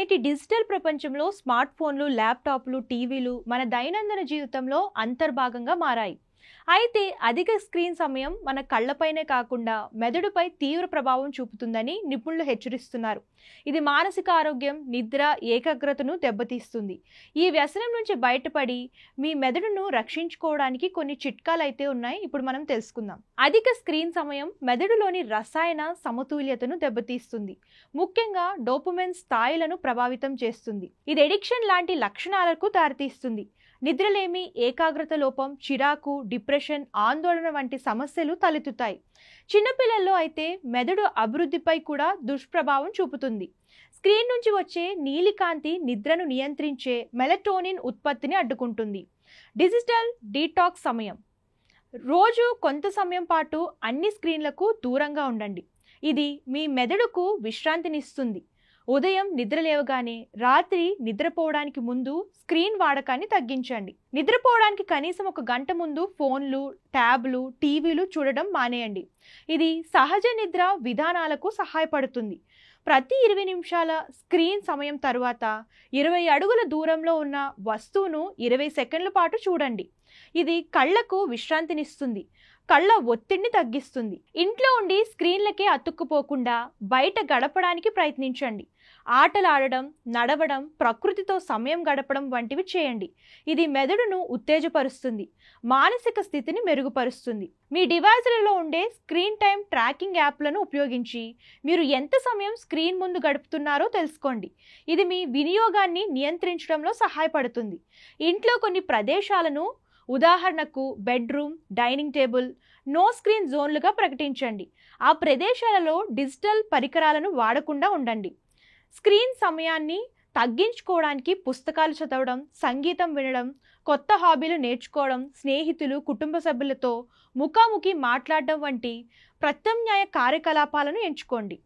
నేటి డిజిటల్ ప్రపంచంలో స్మార్ట్ ఫోన్లు, ల్యాప్టాప్లు, టీవీలు మన దైనందిన జీవితంలో అంతర్భాగంగా మారాయి. అయితే అధిక స్క్రీన్ సమయం మన కళ్ళపైనే కాకుండా మెదడుపై తీవ్ర ప్రభావం చూపుతుందని నిపుణులు హెచ్చరిస్తున్నారు. ఇది మానసిక ఆరోగ్యం, నిద్ర, ఏకాగ్రతను దెబ్బతీస్తుంది. ఈ వ్యసనం నుంచి బయటపడి మీ మెదడును రక్షించుకోవడానికి కొన్ని చిట్కాలు అయితే ఉన్నాయి. ఇప్పుడు మనం తెలుసుకుందాం. అధిక స్క్రీన్ సమయం మెదడులోని రసాయన సమతుల్యతను దెబ్బతీస్తుంది. ముఖ్యంగా డోపమైన్ స్థాయిలను ప్రభావితం చేస్తుంది. ఇది ఎడిక్షన్ లాంటి లక్షణాలకు దారితీస్తుంది. నిద్రలేమి, ఏకాగ్రత లోపం, చిరాకు, డిప్రెషన్, ఆందోళన వంటి సమస్యలు తలెత్తుతాయి. చిన్నపిల్లల్లో అయితే మెదడు అభివృద్ధిపై కూడా దుష్ప్రభావం చూపుతుంది. స్క్రీన్ నుంచి వచ్చే నీలికాంతి నిద్రను నియంత్రించే మెలటోనిన్ ఉత్పత్తిని అడ్డుకుంటుంది. డిజిటల్ డీటాక్స్ సమయం. రోజు కొంత సమయం పాటు అన్ని స్క్రీన్లకు దూరంగా ఉండండి. ఇది మీ మెదడుకు విశ్రాంతినిస్తుంది. ఉదయం నిద్ర లేవగానే రాత్రి నిద్రపోవడానికి ముందు స్క్రీన్ వాడకాన్ని తగ్గించండి. నిద్రపోవడానికి కనీసం 1 గంట ముందు ఫోన్లు, ట్యాబ్లు, టీవీలు చూడడం మానేయండి. ఇది సహజ నిద్ర విధానాలకు సహాయపడుతుంది. ప్రతి 20 నిమిషాల స్క్రీన్ సమయం తర్వాత 20 అడుగుల దూరంలో ఉన్న వస్తువును 20 సెకండ్ల పాటు చూడండి. ఇది కళ్లకు విశ్రాంతినిస్తుంది, కళ్ళ ఒత్తిడిని తగ్గిస్తుంది. ఇంట్లో ఉండి స్క్రీన్లకే అతుక్కుపోకుండా బయట గడపడానికి ప్రయత్నించండి. ఆటలు ఆడడం, నడవడం, ప్రకృతితో సమయం గడపడం వంటివి చేయండి. ఇది మెదడును ఉత్తేజపరుస్తుంది, మానసిక స్థితిని మెరుగుపరుస్తుంది. మీ డివైజ్లలో ఉండే స్క్రీన్ టైం ట్రాకింగ్ యాప్లను ఉపయోగించి మీరు ఎంత సమయం స్క్రీన్ ముందు గడుపుతున్నారో తెలుసుకోండి. ఇది మీ వినియోగాన్ని నియంత్రించడంలో సహాయపడుతుంది. ఇంట్లో కొన్ని ప్రదేశాలను, ఉదాహరణకు bedroom, dining table, no screen జోన్లుగా ప్రకటించండి. ఆ ప్రదేశాలలో డిజిటల్ పరికరాలను వాడకుండా ఉండండి. స్క్రీన్ సమయాన్ని తగ్గించుకోవడానికి పుస్తకాలు చదవడం, సంగీతం వినడం, కొత్త హాబీలు నేర్చుకోవడం, స్నేహితులు, కుటుంబ సభ్యులతో ముఖాముఖి మాట్లాడడం వంటి ప్రత్యామ్నాయ కార్యకలాపాలను ఎంచుకోండి.